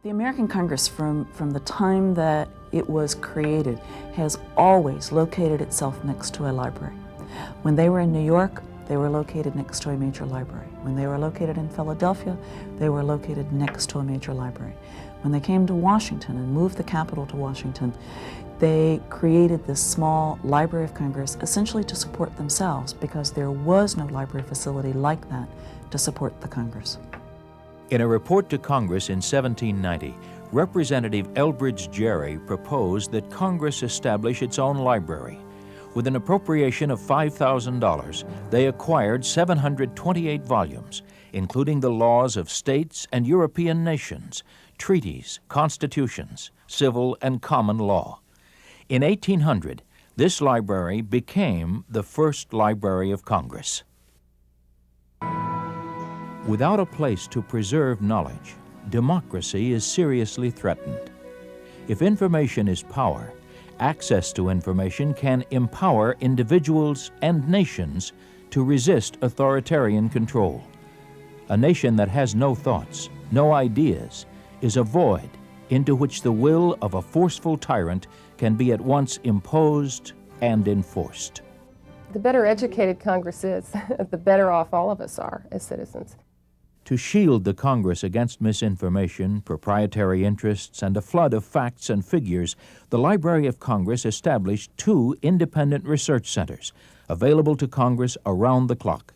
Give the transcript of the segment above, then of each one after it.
The American Congress, from the time that it was created, has always located itself next to a library. When they were in New York, they were located next to a major library. When they were located in Philadelphia, they were located next to a major library. When they came to Washington and moved the capital to Washington, they created this small Library of Congress essentially to support themselves, because there was no library facility like that to support the Congress. In a report to Congress in 1790, Representative Elbridge Gerry proposed that Congress establish its own library. With an appropriation of $5,000, they acquired 728 volumes, including the laws of states and European nations, treaties, constitutions, civil and common law. In 1800, this library became the first Library of Congress. Without a place to preserve knowledge, democracy is seriously threatened. If information is power, access to information can empower individuals and nations to resist authoritarian control. A nation that has no thoughts, no ideas, is a void into which the will of a forceful tyrant can be at once imposed and enforced. The better educated Congress is, the better off all of us are as citizens. To shield the Congress against misinformation, proprietary interests, and a flood of facts and figures, the Library of Congress established 2 independent research centers available to Congress around the clock: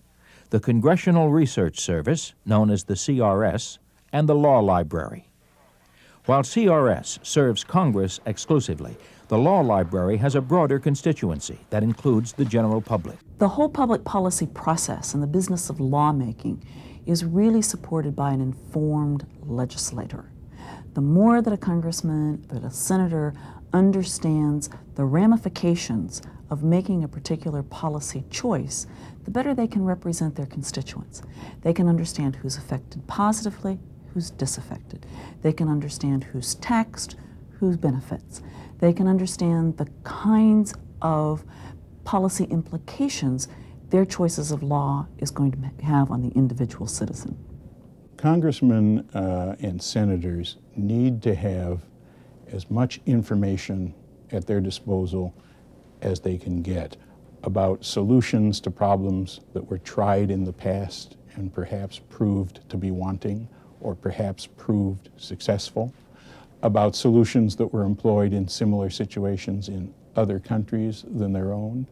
the Congressional Research Service, known as the CRS, and the Law Library. While CRS serves Congress exclusively, the Law Library has a broader constituency that includes the general public. The whole public policy process and the business of lawmaking is really supported by an informed legislator. The more that a congressman, that a senator understands the ramifications of making a particular policy choice, the better they can represent their constituents. They can understand who's affected positively, who's disaffected. They can understand who's taxed, who benefits. They can understand the kinds of policy implications their choices of law is going to have on the individual citizen. Congressmen and senators need to have as much information at their disposal as they can get about solutions to problems that were tried in the past and perhaps proved to be wanting or perhaps proved successful, about solutions that were employed in similar situations in other countries than their own,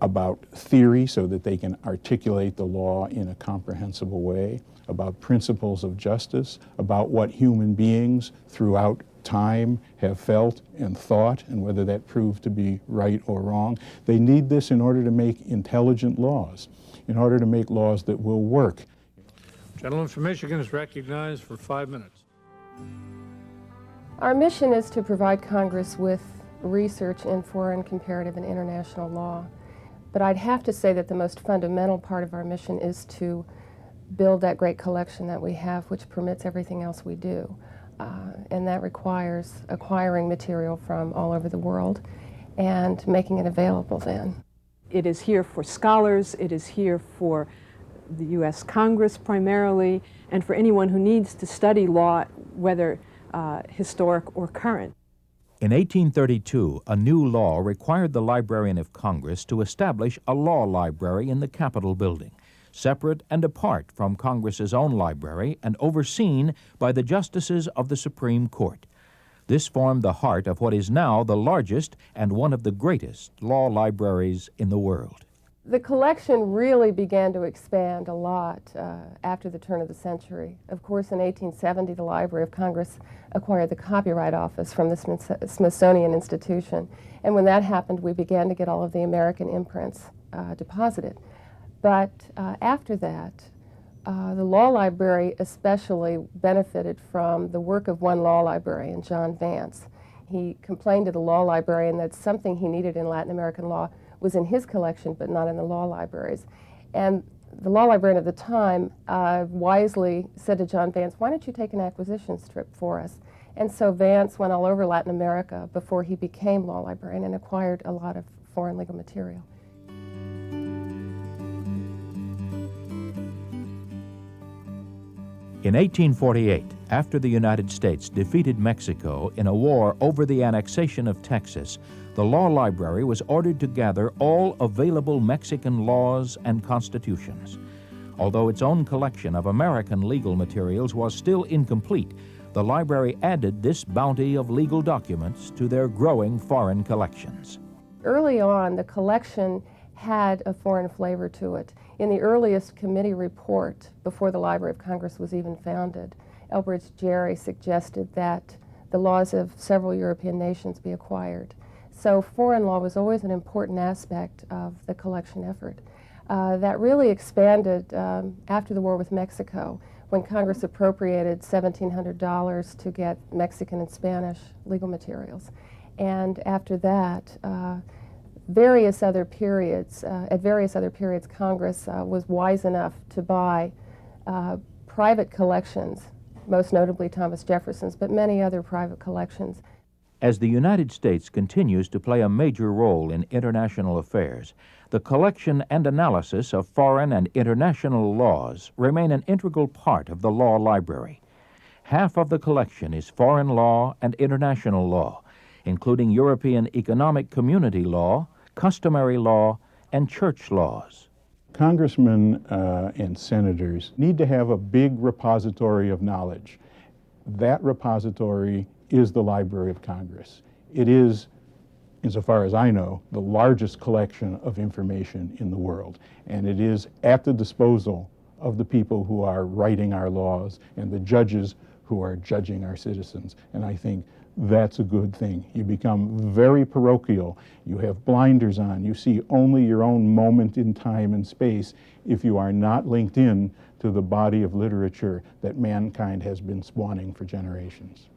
about theory so that they can articulate the law in a comprehensible way, about principles of justice, about what human beings throughout time have felt and thought, and whether that proved to be right or wrong. They need this in order to make intelligent laws, in order to make laws that will work. Gentleman from Michigan is recognized for 5 minutes. Our mission is to provide Congress with research in foreign, comparative, and international law. But I'd have to say that the most fundamental part of our mission is to build that great collection that we have, which permits everything else we do. And that requires acquiring material from all over the world and making it available then. It is here for scholars, it is here for the U.S. Congress primarily, and for anyone who needs to study law, whether historic or current. In 1832, a new law required the Librarian of Congress to establish a law library in the Capitol building, separate and apart from Congress's own library and overseen by the justices of the Supreme Court. This formed the heart of what is now the largest and one of the greatest law libraries in the world. The collection really began to expand a lot after the turn of the century. Of course, in 1870, the Library of Congress acquired the Copyright Office from the Smithsonian Institution. And when that happened, we began to get all of the American imprints deposited. But after that, the law library especially benefited from the work of one law librarian, John Vance. He complained to the law librarian that something he needed in Latin American law was in his collection, but not in the law libraries. And the law librarian at the time wisely said to John Vance, "Why don't you take an acquisitions trip for us?" And so Vance went all over Latin America before he became law librarian and acquired a lot of foreign legal material. In 1848, After the United States defeated Mexico in a war over the annexation of Texas, the Law Library was ordered to gather all available Mexican laws and constitutions. Although its own collection of American legal materials was still incomplete, the library added this bounty of legal documents to their growing foreign collections. Early on, the collection had a foreign flavor to it. In the earliest committee report, before the Library of Congress was even founded, Elbridge Gerry suggested that the laws of several European nations be acquired. So foreign law was always an important aspect of the collection effort. That really expanded after the war with Mexico, when Congress appropriated $1,700 to get Mexican and Spanish legal materials. And after that, at various other periods, Congress was wise enough to buy private collections, most notably Thomas Jefferson's, but many other private collections. As the United States continues to play a major role in international affairs, the collection and analysis of foreign and international laws remain an integral part of the law library. Half of the collection is foreign law and international law, including European Economic Community law, customary law, and church laws. Congressmen and senators need to have a big repository of knowledge. That repository is the Library of Congress. It is, insofar as I know, the largest collection of information in the world, and it is at the disposal of the people who are writing our laws and the judges who are judging our citizens. And I think that's a good thing. You become very parochial. You have blinders on. You see only your own moment in time and space if you are not linked in to the body of literature that mankind has been spawning for generations.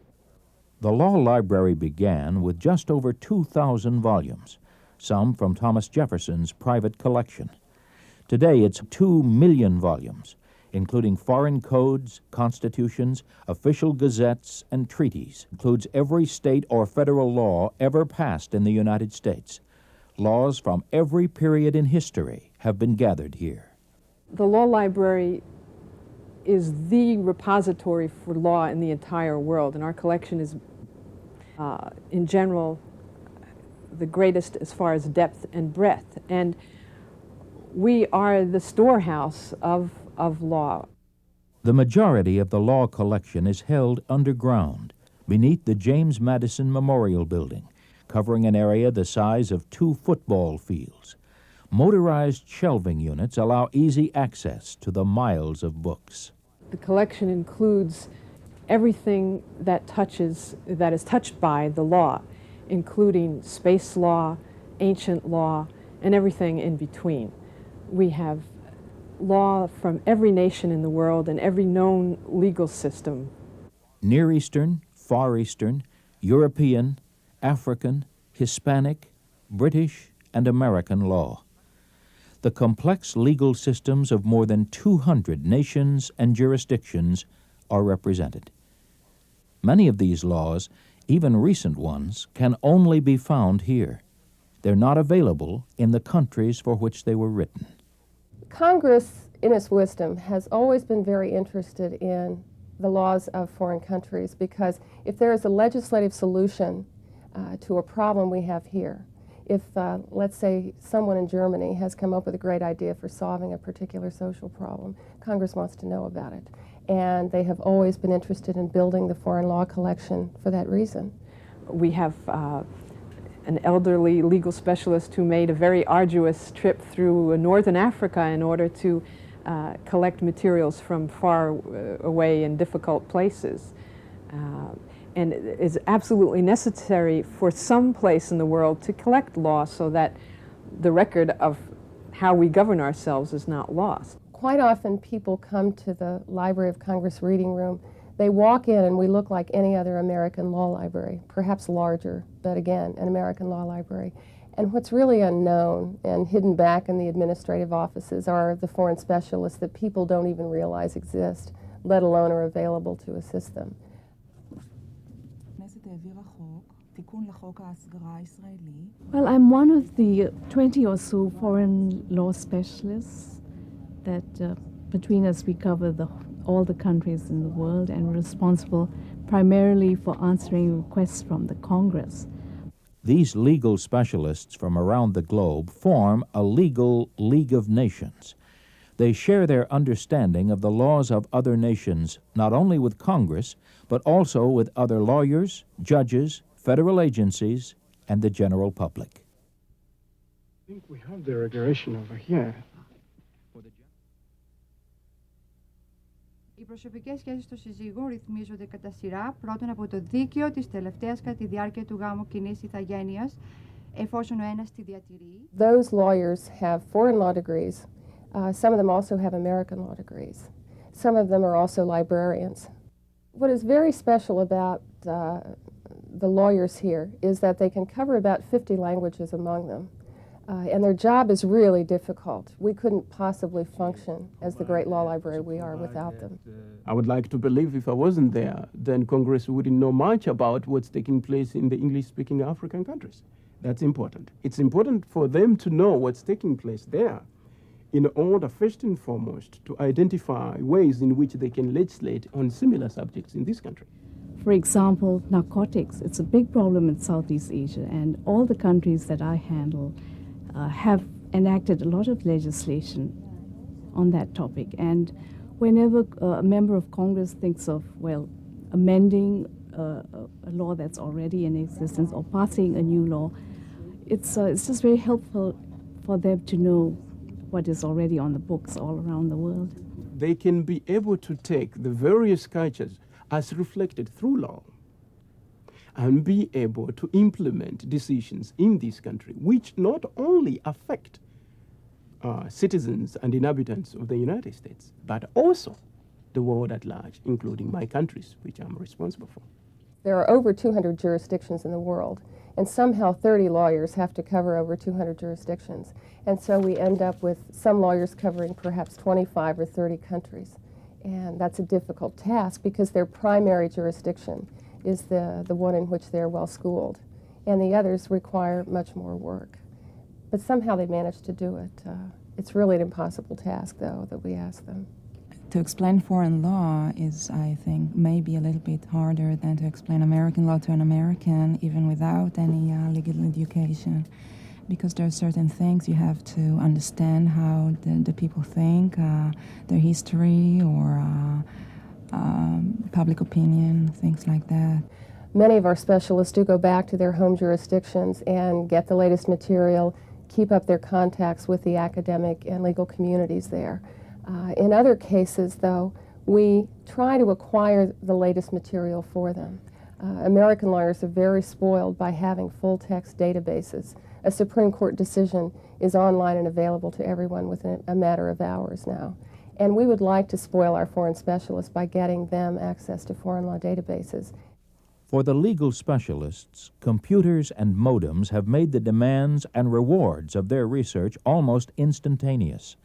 The Law Library began with just over 2,000 volumes, some from Thomas Jefferson's private collection. Today it's 2 million volumes, including foreign codes, constitutions, official gazettes, and treaties. Includes every state or federal law ever passed in the United States. Laws from every period in history have been gathered here. The Law Library is the repository for law in the entire world, and our collection is, in general, the greatest as far as depth and breadth. And we are the storehouse of law. The majority of the law collection is held underground, beneath the James Madison Memorial Building, covering an area the size of 2 football fields. Motorized shelving units allow easy access to the miles of books. The collection includes everything that is touched by the law, including space law, ancient law, and everything in between. We have law from every nation in the world and every known legal system. Near Eastern, Far Eastern, European, African, Hispanic, British, and American law. The complex legal systems of more than 200 nations and jurisdictions are represented. Many of these laws, even recent ones, can only be found here. They're not available in the countries for which they were written. Congress, in its wisdom, has always been very interested in the laws of foreign countries, because if there is a legislative solution to a problem we have here, if, let's say, someone in Germany has come up with a great idea for solving a particular social problem, Congress wants to know about it. And they have always been interested in building the foreign law collection for that reason. We have an elderly legal specialist who made a very arduous trip through northern Africa in order to collect materials from far away and difficult places. And it is absolutely necessary for some place in the world to collect law so that the record of how we govern ourselves is not lost. Quite often people come to the Library of Congress reading room. They walk in and we look like any other American law library, perhaps larger, but again, an American law library. And what's really unknown and hidden back in the administrative offices are the foreign specialists that people don't even realize exist, let alone are available to assist them. Well, I'm one of the 20 or so foreign law specialists that between us we cover the all the countries in the world and responsible primarily for answering requests from the Congress. These legal specialists from around the globe form a legal League of Nations. They share their understanding of the laws of other nations, not only with Congress, but also with other lawyers, judges, federal agencies, and the general public. I think we have the regulation over here. Οι προσωπικές σχέσεις των συζύγων ρυθμίζονται κατά σειρά, πρώτον από το δίκαιο της τελευταίας κατά τη διάρκεια του γάμου κοινής ηθαγένειας, εφόσον ο ένας τη διατηρεί. Those lawyers have foreign law degrees. Some of them also have American law degrees. Some of them are also librarians. What is very special about the lawyers here is that they can cover about 50 languages among them. And their job is really difficult. We couldn't possibly function as the great law library we are without them. I would like to believe if I wasn't there, then Congress wouldn't know much about what's taking place in the English-speaking African countries. That's important. It's important for them to know what's taking place there in order, first and foremost, to identify ways in which they can legislate on similar subjects in this country. For example, narcotics. It's a big problem in Southeast Asia, and all the countries that I handle have enacted a lot of legislation on that topic. And whenever a member of Congress thinks of, well, amending a law that's already in existence or passing a new law, it's just very helpful for them to know what is already on the books all around the world. They can be able to take the various cultures as reflected through law and be able to implement decisions in this country which not only affect citizens and inhabitants of the United States, but also the world at large, including my countries, which I'm responsible for. There are over 200 jurisdictions in the world, and somehow 30 lawyers have to cover over 200 jurisdictions. And so we end up with some lawyers covering perhaps 25 or 30 countries. And that's a difficult task because their primary jurisdiction is the one in which they're well schooled. And the others require much more work. But somehow they manage to do it. It's really an impossible task, though, that we ask them. To explain foreign law is, I think, maybe a little bit harder than to explain American law to an American, even without any legal education. Because there are certain things you have to understand how the people think, their history or public opinion, things like that. Many of our specialists do go back to their home jurisdictions and get the latest material, keep up their contacts with the academic and legal communities there. In other cases, though, we try to acquire the latest material for them. American lawyers are very spoiled by having full-text databases. A Supreme Court decision is online and available to everyone within a matter of hours now. And we would like to spoil our foreign specialists by getting them access to foreign law databases. For the legal specialists, computers and modems have made the demands and rewards of their research almost instantaneous.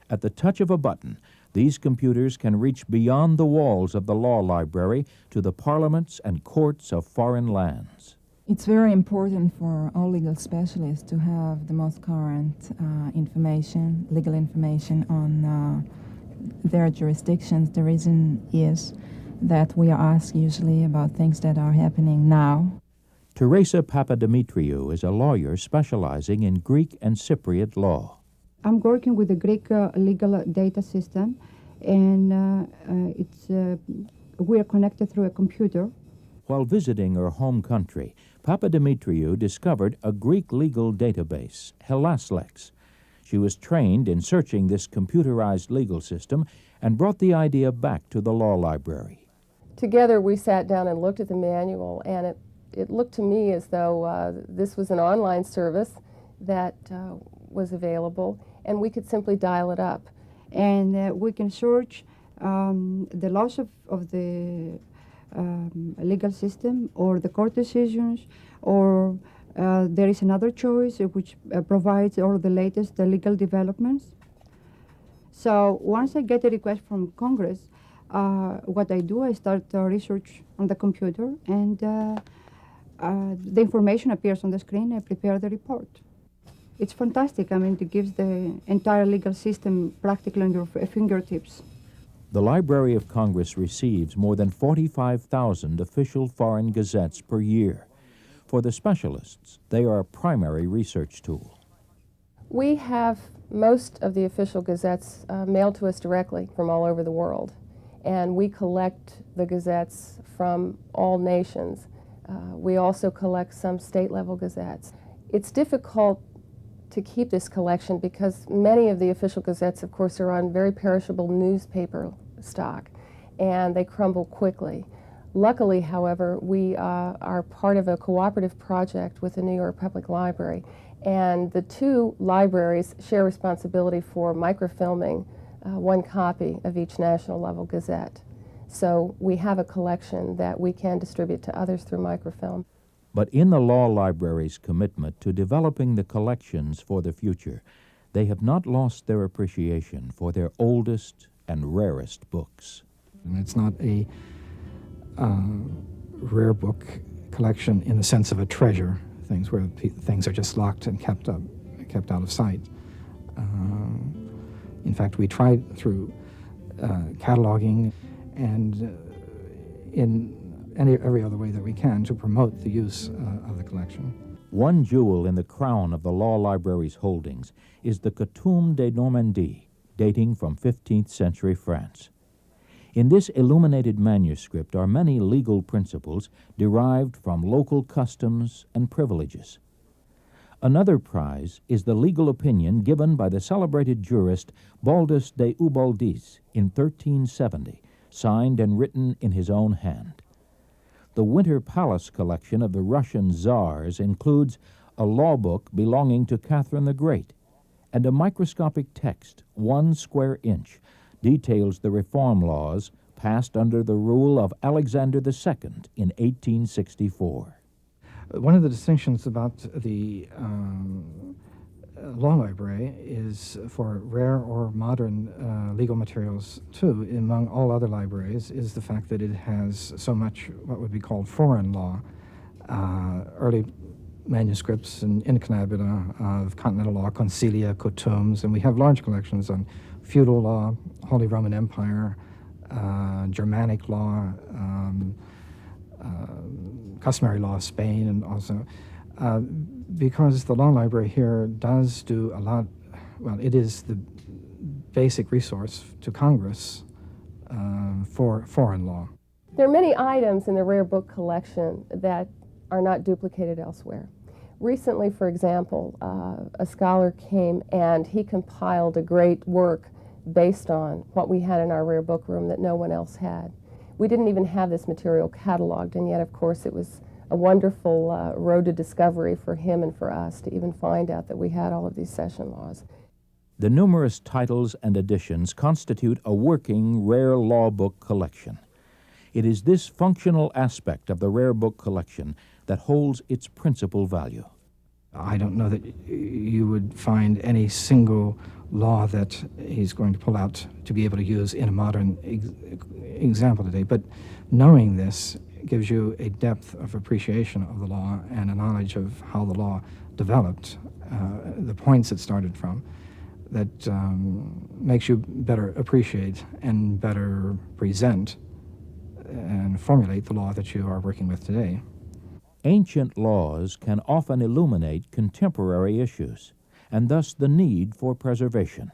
At the touch of a button, these computers can reach beyond the walls of the law library to the parliaments and courts of foreign lands. It's very important for all legal specialists to have the most current information, legal information on their jurisdictions. The reason is that we are asked usually about things that are happening now. Teresa Papadimitriou is a lawyer specializing in Greek and Cypriot law. I'm working with the Greek legal data system, and we are connected through a computer. While visiting her home country, Papadimitriou discovered a Greek legal database, Helaslex. She was trained in searching this computerized legal system and brought the idea back to the law library. Together we sat down and looked at the manual, and it looked to me as though this was an online service that was available, and we could simply dial it up. And we can search the laws of the legal system or the court decisions, or there is another choice which provides all the latest legal developments. So once I get a request from Congress, what I do, I start research on the computer, and the information appears on the screen. I prepare the report. It's fantastic. I mean, it gives the entire legal system practically on your fingertips. The Library of Congress receives more than 45,000 official foreign gazettes per year. For the specialists, they are a primary research tool. We have most of the official gazettes mailed to us directly from all over the world, and we collect the gazettes from all nations. We also collect some state-level gazettes. It's difficult to keep this collection because many of the official gazettes, of course, are on very perishable newspaper stock, and they crumble quickly. Luckily, however, we are part of a cooperative project with the New York Public Library, and the two libraries share responsibility for microfilming one copy of each national level gazette. So we have a collection that we can distribute to others through microfilm. But in the law library's commitment to developing the collections for the future, they have not lost their appreciation for their oldest and rarest books. And it's not a rare book collection in the sense of a treasure, things where things are just locked and kept out of sight. In fact, we tried through cataloging and in every other way that we can to promote the use of the collection. One jewel in the crown of the law library's holdings is the Coutume de Normandie, dating from 15th century France. In this illuminated manuscript are many legal principles derived from local customs and privileges. Another prize is the legal opinion given by the celebrated jurist Baldus de Ubaldis in 1370, signed and written in his own hand. The Winter Palace collection of the Russian Tsars includes a law book belonging to Catherine the Great, and a microscopic text, 1 square inch, details the reform laws passed under the rule of Alexander II in 1864. One of the distinctions about the law library is for rare or modern legal materials, too, among all other libraries, is the fact that it has so much what would be called foreign law, early manuscripts and incunabula of continental law, concilia, coutumes, and we have large collections on feudal law, Holy Roman Empire, Germanic law, customary law of Spain, and also because the law library here does do a lot, well, it is the basic resource to Congress for foreign law. There are many items in the rare book collection that are not duplicated elsewhere. Recently, for example, a scholar came and he compiled a great work based on what we had in our rare book room that no one else had. We didn't even have this material cataloged, and yet, of course, it was a wonderful road to discovery for him and for us to even find out that we had all of these session laws. The numerous titles and editions constitute a working rare law book collection. It is this functional aspect of the rare book collection that holds its principal value. I don't know that you would find any single law that he's going to pull out to be able to use in a modern example today, but knowing this gives you a depth of appreciation of the law and a knowledge of how the law developed, the points it started from, that makes you better appreciate and better present and formulate the law that you are working with today. Ancient laws can often illuminate contemporary issues, and thus the need for preservation.